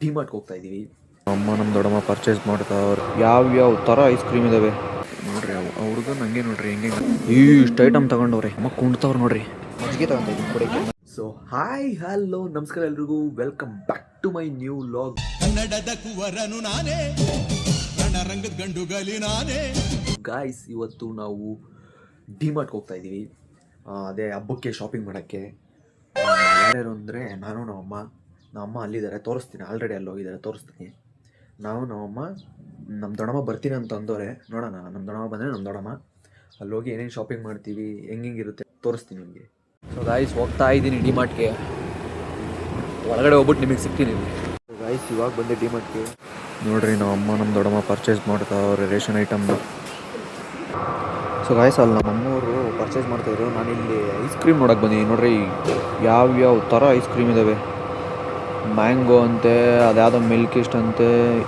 ಡಿಮಾರ್ಟ್ಗೆ ಹೋಗ್ತಾ ಇದ್ದೀವಿ. ಅಮ್ಮ ನಮ್ಮ ದೊಡ್ಡಮ್ಮ ಪರ್ಚೇಸ್ ಮಾಡ್ತಾವ್ರು. ಯಾವ್ಯಾವ ಥರ ಐಸ್ ಕ್ರೀಮ್ ಇದ್ದಾವೆ ನೋಡ್ರಿ. ಹುಡುಗ ನಂಗೆ ನೋಡ್ರಿ ಹೆಂಗೆ ಇಷ್ಟು ಐಟಮ್ ತಗೊಂಡವ್ರಿ. ಅಮ್ಮ ಕುಣ್ತವ್ರು ನೋಡ್ರಿ. ಮಜ್ಜಿಗೆ ತಗೊಂತ ಇದ್ದೀನಿ ಕೊಡಕ್ಕೆ. ಸೊ ಹಾಯ್ ಹಲೋ ನಮಸ್ಕಾರ ಎಲ್ರಿಗೂ, welcome back to my new vlog. ಕನ್ನಡದ ಕುವರನು ನಾನೇ, ರಣರಂಗದ ಗಂಡುಗಲಿ ನಾನೇ. ಗಾಯ್ಸ್, ಇವತ್ತು ನಾವು ಡಿಮಾರ್ಟ್ಗೆ ಹೋಗ್ತಾ ಇದ್ದೀವಿ. ಅದೇ ಹಬ್ಬಕ್ಕೆ ಶಾಪಿಂಗ್ ಮಾಡೋಕ್ಕೆ. ಯಾರ್ಯಾರು ಅಂದರೆ ನಾನು ನಮ್ಮಮ್ಮ ಅಲ್ಲಿದ್ದಾರೆ, ತೋರಿಸ್ತೀನಿ. ಆಲ್ರೆಡಿ ಅಲ್ಲಿ ಹೋಗಿದ್ದಾರೆ, ತೋರಿಸ್ತೀನಿ. ನಮ್ಮಮ್ಮ ನಮ್ಮ ದೊಡ್ಡಮ್ಮ ಬರ್ತೀನಿ ಅಂತ ಅಂದವ್ರೆ. ನೋಡೋಣ, ನಮ್ಮ ದೊಡ್ಡಮ್ಮ ಬಂದರೆ ನಮ್ಮ ದೊಡ್ಡಮ್ಮ ಅಲ್ಲಿ ಹೋಗಿ ಏನೇನು ಶಾಪಿಂಗ್ ಮಾಡ್ತೀವಿ, ಹೆಂಗಿರುತ್ತೆ ತೋರಿಸ್ತೀನಿ ನಿಮಗೆ. ಸೊ ಗಾಯ್ಸ್, ಹೋಗ್ತಾ ಇದ್ದೀನಿ ಡಿಮಾರ್ಟ್ಗೆ. ಒಳಗಡೆ ಹೋಗ್ಬಿಟ್ಟು ನಿಮಗೆ ಸಿಗ್ತೀನಿ. ಗಾಯ್ಸ್, ಇವಾಗ ಬಂದೆ ಡಿಮಾರ್ಟ್ಗೆ. ನೋಡ್ರಿ, ನಮ್ಮ ದೊಡ್ಡಮ್ಮ ಪರ್ಚೇಸ್ ಮಾಡ್ತಾವ್ರೆ ರೇಷನ್ ಐಟಮ್ನ. ಸೊ ಗಾಯ್ಸ್, ಅಲ್ಲಿ ನಮ್ಮಮ್ಮವರು ಪರ್ಚೇಸ್ ಮಾಡ್ತಾಯಿದ್ರು. ನಾನಿಲ್ಲಿ ಐಸ್ ಕ್ರೀಮ್ ನೋಡೋಕೆ ಬಂದಿದ್ದೀನಿ. ನೋಡ್ರಿ, ಯಾವ್ಯಾವ ಥರ ಐಸ್ ಕ್ರೀಮ್ ಇದ್ದಾವೆ. ಮ್ಯಾಂಗೋ ಅಂತೆ, ಅದ್ಯಾವುದೋ ಮಿಲ್ಕ್ ಇಸ್ಟ್ ಅಂತೆ,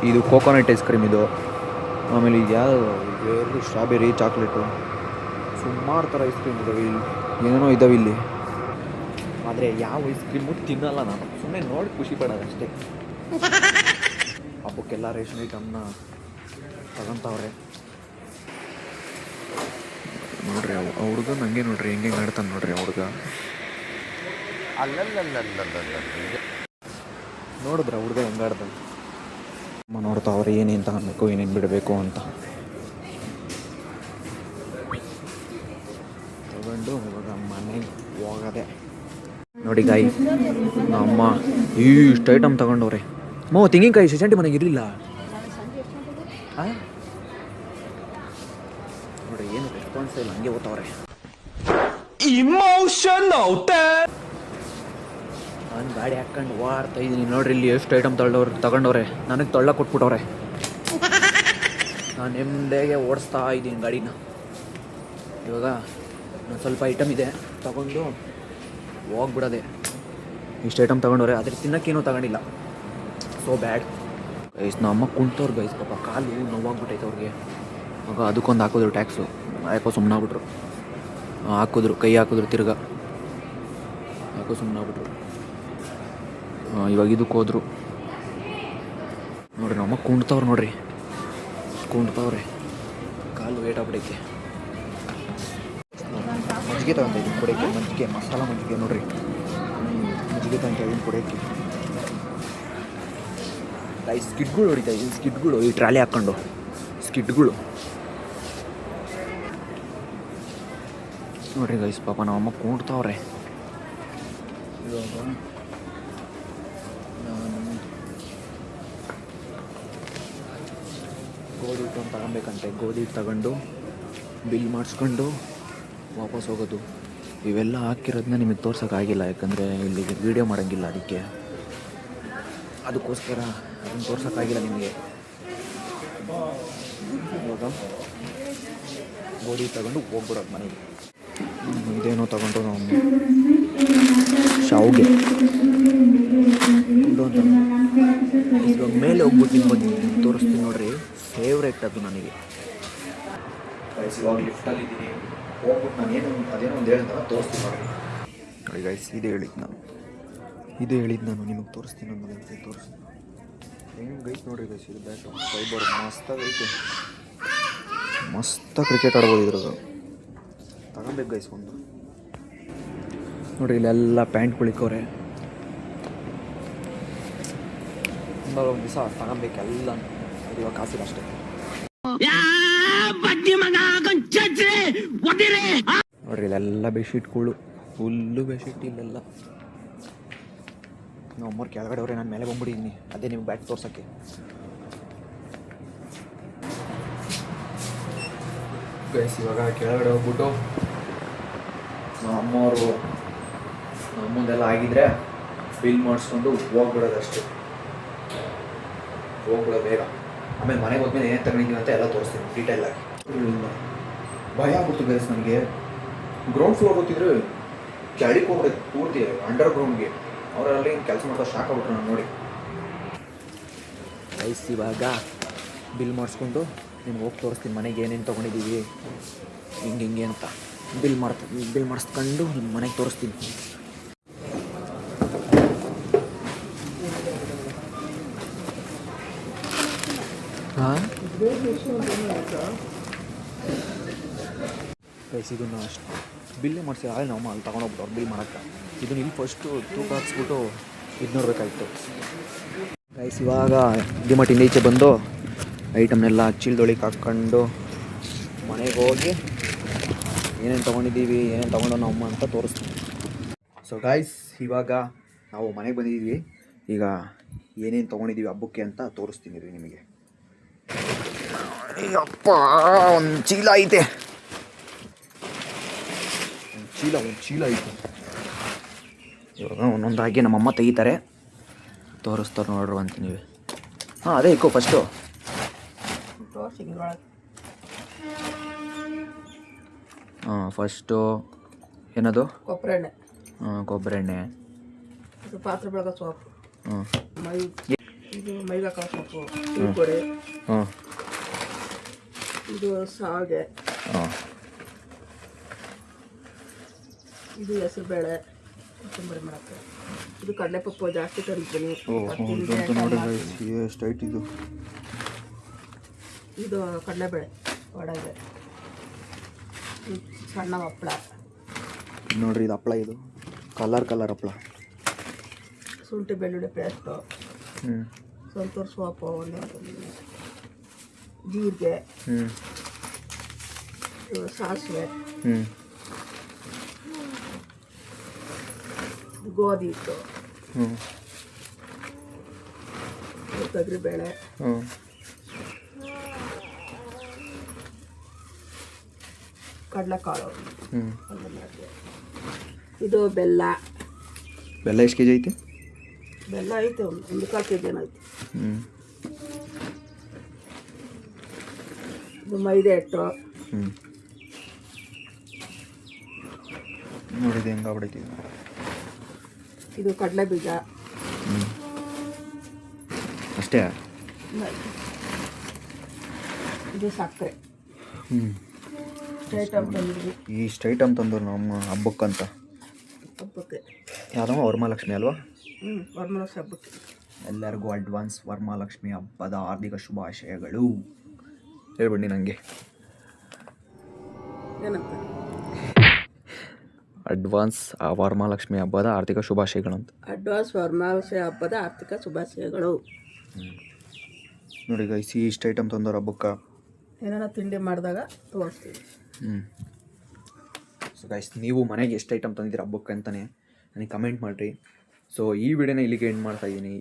ಇದು ಕೋಕೋನಟ್ ಐಸ್ ಕ್ರೀಮ್ ಇದು. ಆಮೇಲೆ ಇದು ಯಾವುದು ಸ್ಟ್ರಾಬೆರಿ, ಚಾಕ್ಲೇಟು, ಸುಮಾರು ಥರ ಐಸ್ ಕ್ರೀಮ್ ಇದ್ದಾವೆ. ಇಲ್ಲಿ ಏನೇನೋ ಇದ್ದಾವೆ ಇಲ್ಲಿ. ಆದರೆ ಯಾವ ಐಸ್ ಕ್ರೀಮು ತಿನ್ನಲ್ಲ ನಾನು, ಸುಮ್ಮನೆ ನೋಡಿ ಖುಷಿ ಪಡೋದಷ್ಟೇ. ಹಬ್ಬಕ್ಕೆಲ್ಲ ರೇಷನ್ ಐಟಮ್ನ ತಗೊತಾವ್ರೆ. ನೋಡ್ರಿ, ಹುಡುಗ ನನಗೆ ನೋಡ್ರಿ ಹೆಂಗೆ ಆಡ್ತಾನೆ ನೋಡ್ರಿ. ಹುಡುಗ ನೋಡಿದ್ರೆ ಹುಡುಗ ಹೆಂಗೆ ಆಡ್ತಾನೆ. ಅಮ್ಮ ನೋಡ್ತಾವ್ರೆ ಏನೇನು ತಗೊಬೇಕು, ಏನೇನು ಬಿಡಬೇಕು ಅಂತ. ತಗೊಂಡು ಇವಾಗ ಮನೆಗೆ ಹೋಗೋದೆ. ನೋಡಿ ಗಾಯಿ, ನಮ್ಮ ಇಷ್ಟು ಐಟಮ್ ತಗೊಂಡವ್ರೆ. ತೆಂಗಿನಕಾಯಿ ಶಶಾಂಟಿ ಮನೆಗೆ ಇರಲಿಲ್ಲ. ನೋಡಿ, ಏನು ರೆಸ್ಪಾನ್ಸ್ ಇಲ್ಲ, ಹಂಗೆ ಓದ್ತವ್ರೆ. ನಾನು ಗಾಡಿ ಹಾಕ್ಕೊಂಡು ಓಡ್ತಾ ಇದ್ದೀನಿ. ನೋಡ್ರಿ, ಇಲ್ಲಿ ಎಷ್ಟು ಐಟಮ್ ತಗೊಂಡವ್ರೆ. ನನಗೆ ತೊಳ್ಳ ಕೊಟ್ಬಿಟ್ಟವ್ರೆ. ನಾನು ನೆಮ್ಮದಿಗೆ ಓಡಿಸ್ತಾ ಇದ್ದೀನಿ ಗಾಡಿನ. ಇವಾಗ ಸ್ವಲ್ಪ ಐಟಮ್ ಇದೆ, ತಗೊಂಡು ಹೋಗ್ಬಿಡೋದೆ. ಇಷ್ಟು ಐಟಮ್ ತಗೊಂಡವ್ರೆ, ಆದರೆ ತಿನ್ನೋಕ್ಕೇನೂ ತಗೊಂಡಿಲ್ಲ. ಸೋ ಬ್ಯಾಡ್ ಗೈಸ್. ನಮ್ಮ ಕುಂತವ್ರು ಗೈಸ್, ಪಾಪ ಕಾಲು ನೋವಾಗ್ಬಿಟ್ಟೈತೆ ಅವ್ರಿಗೆ. ಆಗ ಅದಕ್ಕೊಂದು ಹಾಕಿದ್ರು ಟ್ಯಾಕ್ಸು. ಯಾಕೋ ಸುಮ್ಮನಾಗ್ಬಿಟ್ರು. ಹಾಕಿದ್ರು, ಕೈ ಹಾಕಿದ್ರು, ತಿರ್ಗಾ ಯಾಕೋ ಸುಮ್ಮನಾಗ್ಬಿಟ್ರು. ಇವಾಗ ಇದಕ್ಕೆ ಹೋದ್ರು. ನೋಡ್ರಿ, ನಮ್ಮ ಕುಂಡ್ತವ್ರು ನೋಡ್ರಿ, ಕುಂಡ್ತವ್ರೆ. ಕಾಲು ವೇಟ್ ಆಗ್ಬಿಟ್ಟೈತೆ. ಮಜ್ಜಿಗೆ ತಗೊಂತ ಇದ್ದೀನಿ ಕೊಡೋಕ್ಕೆ. ಮಜ್ಜಿಗೆ, ಮಸಾಲ ಮಜ್ಜಿಗೆ ನೋಡ್ರಿ. ಮಜ್ಜಿಗೆ ತಗೊಂತ ಇದ್ದೀನಿ ಕೊಡೋಕ್ಕೆ. ಈ ಸ್ಕಿಡ್ಗಳು ಹೊಡಿತಾ ಇದ್ದೀನಿ. ಸ್ಕಿಡ್ಗಳು ಈ ಟ್ರಾಲಿ ಹಾಕ್ಕೊಂಡು ಸ್ಕಿಡ್ಗಳು ನೋಡ್ರಿ ಗೈಸ್. ಪಾಪ ನಮ್ಮಮ್ಮ ಕೂಡ್ತಾವ್ರೆ. ಇವಾಗ ನಾನು ಗೋಧಿ ಹಿಟ್ಟು ತಗೊಬೇಕಂತೆ. ಗೋಧಿ ಹಿಟ್ಟು ತಗೊಂಡು ಬಿಲ್ ಮಾಡಿಸ್ಕೊಂಡು ವಾಪಸ್ ಹೋಗೋದು. ಇವೆಲ್ಲ ಹಾಕಿರೋದನ್ನ ನಿಮಗೆ ತೋರ್ಸೋಕ್ಕಾಗಿಲ್ಲ, ಯಾಕಂದರೆ ಇಲ್ಲಿ ವೀಡಿಯೋ ಮಾಡೋಂಗಿಲ್ಲ. ಅದಕ್ಕೋಸ್ಕರ ಅದನ್ನು ತೋರ್ಸೋಕ್ಕಾಗಿಲ್ಲ ನಿಮಗೆ. ಇವಾಗ ಗೋಧಿ ತಗೊಂಡು ಹೋಗ್ಬಿಡೋದು ಮನೆಗೆ. ಇದೇನೋ ತಗೊಂಡು ನಾವು ಶಾವಿಗೆ ಇವಾಗ ಮೇಲೆ ಹೋಗ್ಬಿಟ್ಟು ನಿಮಗೆ ತೋರಿಸ್ತೀನಿ ನೋಡ್ರಿ. ಫೇವ್ರೇಟ್ ಅದು ನನಗೆ. ಇವಾಗ ಲಿಫ್ಟಲ್ಲಿದ್ದೀನಿ, ಹೋಗ್ಬಿಟ್ಟು ನಾನೇನು ಅದೇನೋ ಒಂದು ಹೇಳ್ತಾನೆ ತೋರಿಸ್ತೀನಿ ನೋಡ್ರಿ. ನೋಡಿ ಗೈಸ್, ಇದೇ ಹೇಳಿದ್ದು ನಾನು ನಿಮಗೆ ತೋರಿಸ್ತೀನಿ. ಅನ್ನೋದಂತೆ ತೋರಿಸ್ತೀನಿ. ಹೆಂಗೆ ಐತೆ ನೋಡ್ರಿ ಗೈಸ್. ಇದು ಬ್ಯಾಟು ಫೈಬರ್ ಮಸ್ತಾಗೈತೆ. ಮಸ್ತಾಗಿ ಕ್ರಿಕೆಟ್ ಆಡ್ಬೋದು ಇದ್ರಾಗ. ತಗೊಬೇಕು ಗೈಸ್ ಒಂದು. ನೋಡ್ರಿ, ಇಲ್ಲೆಲ್ಲ ಪ್ಯಾಂಟ್ಗಳಿಕ್ಕವ್ರೆ. ಒಂದು ದಿವಸ ತಗೊಬೇಕೆಲ್ಲ. ಇವಾಗ ಕಾಸಿಲ್ಲ ಅಷ್ಟೇ. ನೋಡ್ರಿ, ಇಲ್ಲೆಲ್ಲ ಬೆಡ್ಶೀಟ್ಗಳು, ಫುಲ್ಲು ಬೆಡ್ಶೀಟ್ ಇಲ್ಲೆಲ್ಲ. ನಮ್ಮೂರು ಕೆಳಗಡೆ ಅವ್ರೆ, ನಾನು ಮೇಲೆ ಬಂದ್ಬಿಟ್ಟಿದ್ದೀನಿ. ಅದೇ ನಿಮ್ಗೆ ಬ್ಯಾಟ್ ತೋರ್ಸೋಕ್ಕೆ. ಗೈಸ್, ಇವಾಗ ಕೆಳಗಡೆ ಹೋಗ್ಬಿಟ್ಟು ನಮ್ಮದೆಲ್ಲ ಆಗಿದ್ರೆ ಬಿಲ್ ಮಾಡಿಸ್ಕೊಂಡು ಹೋಗ್ಬಿಡೋದಷ್ಟೇ. ಹೋಗ್ಬಿಡೋದು ಬೇಗ. ಆಮೇಲೆ ಮನೆಗೆ ಹೋದ್ಮೇಲೆ ಏನೇನು ತಗೊಂಡಿದ್ದೀನಿ ಅಂತ ಎಲ್ಲ ತೋರಿಸ್ತೀನಿ ಡೀಟೇಲಾಗಿ. ಭಯ ಆಗ್ಬಿಡ್ತು ಗೈಸ್ ನನಗೆ. ಗ್ರೌಂಡ್ ಫ್ಲೋರ್ ಗೊತ್ತಿದ್ರೆ ಕೆಳಗೆ ಹೋಗ್ಬಿಡೋದು ಪೂರ್ತಿ ಅಂಡರ್ ಗ್ರೌಂಡ್ಗೆ. ಅವರಲ್ಲಿ ಕೆಲಸ ಮಾಡ್ತಾ ಶಾಕ್ ಆಗ್ಬಿಟ್ರು ನಾನು ನೋಡಿ. ಗೈಸ್, ಇವಾಗ ಬಿಲ್ ಮಾಡಿಸ್ಕೊಂಡು ನಿಮ್ಗೆ ಹೋಗಿ ತೋರಿಸ್ತೀನಿ ಮನೆಗೆ ಏನೇನು ತೊಗೊಂಡಿದ್ದೀವಿ, ಹಿಂಗೆ ಅಂತ. ಬಿಲ್ ಮಾಡಿಸ್ಕೊಂಡು ನಿಮ್ಮ ಮನೆಗೆ ತೋರಿಸ್ತೀನಿ. ಹಾಂ ಗೈಸ್ ಇದನ್ನು ಅಷ್ಟು ಬಿಲ್ಲೇ ಮಾಡಿಸಿ ಆಗ ನಾವು ಅಲ್ಲಿ ತೊಗೊಂಡೋಗ್ಬಿಟ್ಟು ಅವ್ರು ಬಿಲ್ ಮಾಡೋಕ್ಕೆ ಇದನ್ನು ಇಲ್ಲಿ ಫಸ್ಟು ತೂಕ ಹಾಕ್ಸ್ಬಿಟ್ಟು ಇದು ನೋಡಬೇಕಾಯ್ತು ಗೈಸ್. ಇವಾಗ ಡಿಮಾರ್ಟಿಂದ ಈಚೆ ಬಂದು ಐಟಮ್ನೆಲ್ಲ ಚೀಲದೊಳಗೆ ಹಾಕ್ಕೊಂಡು ಮನೆಗೆ ಹೋಗಿ ಏನೇನು ತೊಗೊಂಡಿದ್ದೀವಿ ಏನೇನು ತೊಗೊಂಡು ನಮ್ಮ ಅಂತ ತೋರಿಸ್ತೀನಿ. ಸೊ ಗೈಸ್ ಇವಾಗ ನಾವು ಮನೆಗೆ ಬಂದಿದ್ದೀವಿ. ಈಗ ಏನೇನು ತೊಗೊಂಡಿದ್ದೀವಿ ಹಬ್ಬಕ್ಕೆ ಅಂತ ತೋರಿಸ್ತೀನಿ ರೀ ನಿಮಗೆ. ಅಪ್ಪ ಒಂದು ಚೀಲ ಐತೆ, ಒಂದು ಚೀಲ ಐತೆ. ಇವಾಗ ಒಂದೊಂದಾಗಿ ನಮ್ಮಮ್ಮ ತೆಗಿತಾರೆ, ತೋರಿಸ್ತಾರೆ ನೋಡ್ರು ಅಂತ ನೀವು. ಹಾಂ ಅದೇ ಇಕ್ಕೋ ಫಸ್ಟು. ಹಾಂ ಫಸ್ಟು ಏನದು ಕೊಬ್ಬರಿ ಎಣ್ಣೆ, ಕೊಬ್ಬರಿ ಎಣ್ಣೆ, ಇದು ಪಾತ್ರೆ ಬೆಳಗೋ ಸೋಪು, ಹಾಂ ಇದು ಮೈಗೆ ಹಾಕೋ ಸೊಪ್ಪು, ಈರುಳ್ಳಿ, ಹಾಂ ಇದು ಶಾವಿಗೆ, ಹಾಂ ಇದು ಹೆಸರುಬೇಳೆ ಕೊತ್ತಂಬರಿ ಮಾಡೋಕ್ಕೆ, ಇದು ಕಡಲೆಪಪ್ಪು ಜಾಸ್ತಿ ತಂದಿದ್ದೀನಿ. ಸ್ಟ್ರೈಟ್ ಇದು ಇದು ಕಡಲೆಬೇಳೆ ಒಳಗೆ, ಇದು ಸಣ್ಣ ಹಪ್ಪಳ ನೋಡ್ರಿ, ಇದು ಹಪ್ಪಳ, ಇದು ಕಲರ್ ಹಪ್ಪಳ, ಶುಂಠಿ ಬೆಳ್ಳುಳ್ಳಿ ಪೇಸ್ಟು, ಹ್ಞೂ ಸಂತೂರ್ ಸೋಪು, ಜೀರಿಗೆ, ಹ್ಞೂ ಇದು ಸಾಸಿವೆ, ಹ್ಞೂ ಇದು ಗೋಧಿ ಹಿಟ್ಟು, ಹ್ಞೂ ಇದು ತೊಗರಿಬೇಳೆ, ಹ್ಞೂ ಕಡಲೆಕಾಳು, ಹ್ಞೂ ಇದು ಬೆಲ್ಲ ಎಷ್ಟು ಕೆ ಜಿ ಐತೆ? ಬೆಲ್ಲ ಐತೆ, ಒಂದು ಕಾಲು ಕೆ ಜಿ ಏನೈತೆ. ಹ್ಞೂ ಇದು ಮೈದೆ ಹಿಟ್ಟು, ಹ್ಞೂ ನೋಡಿದೆ ಹೆಂಗಾಗ್ಬಿಡೈತಿ. ಇದು ಕಡಲೆ ಬೀಜ, ಹ್ಞೂ ಅಷ್ಟೇ. ಇದು ಸಕ್ಕರೆ. ಹ್ಞೂ ಐಟಮ್ ತಂದಿದ್ವಿ ಇಷ್ಟು ಐಟಮ್ ತಂದರು ನಮ್ಮ ಹಬ್ಬಕ್ಕಂತ. ಹಬ್ಬಕ್ಕೆ ಯಾವುದೋ ವರಮಹಾಲಕ್ಷ್ಮಿ ಅಲ್ವಾ? ವರಮಹಾಲಕ್ಷ್ಮಿ ಹಬ್ಬಕ್ಕೆ ಎಲ್ಲರಿಗೂ ಅಡ್ವಾನ್ಸ್ ವರಮಹಾಲಕ್ಷ್ಮಿ ಹಬ್ಬದ ಹಾರ್ದಿಕ ಶುಭಾಶಯಗಳು ಹೇಳ್ಬಿಡಿ ನನಗೆ. ಏನಂತ ಅಡ್ವಾನ್ಸ್ ವರಮಹಾಲಕ್ಷ್ಮಿ ಹಬ್ಬದ ಆರ್ಥಿಕ ಶುಭಾಶಯಗಳು ಅಂತ. ಅಡ್ವಾನ್ಸ್ ವರಮಹಾಲಕ್ಷ್ಮಿ ಹಬ್ಬದ ಆರ್ಥಿಕ ಶುಭಾಶಯಗಳು. ನೋಡಿ ಗೈಸ್, ಇಷ್ಟು ಐಟಮ್ ತಂದವ್ರು ಹಬ್ಬಕ್ಕೆ. ಏನಾರ ತಿಂಡಿ ಮಾಡಿದಾಗ ತೋರಿಸ್ತೀವಿ. ಸೊ ಗೈಸ್, ನೀವು ಮನೆಗೆ ಎಷ್ಟು ಐಟಮ್ ತಂದಿದ್ದೀರ ಹಬ್ಬಕ್ಕೆ ಅಂತಲೇ ನನಗೆ ಕಮೆಂಟ್ ಮಾಡಿರಿ. ಸೊ ಈ ವಿಡಿಯೋನ ಇಲ್ಲಿಗೆ ಎಂಡ್ ಮಾಡ್ತಾಯಿದ್ದೀನಿ.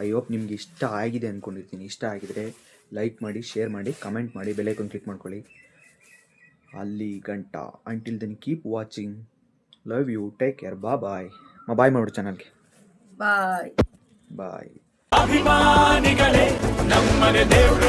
ಐ ಹೋಪ್ ನಿಮ್ಗೆ ಇಷ್ಟ ಆಗಿದೆ ಅಂದ್ಕೊಂಡಿರ್ತೀನಿ. ಇಷ್ಟ ಆಗಿದರೆ ಲೈಕ್ ಮಾಡಿ, ಶೇರ್ ಮಾಡಿ, ಕಮೆಂಟ್ ಮಾಡಿ, ಬೆಲ್ ಐಕಾನ್ ಕ್ಲಿಕ್ ಮಾಡ್ಕೊಳ್ಳಿ. ಅಲ್ಲಿ ಗಂಟ until then keep watching. Love you, take care, bye. Bye ಮಾಡ್ಬಿಡು ಚಾನಲ್ಗೆ. ಬಾಯ್ ಬಾಯ್. ಅಭಿಮಾನಿಗಳೇ, ನಮ್ಮನೆ ದೇವ್ರು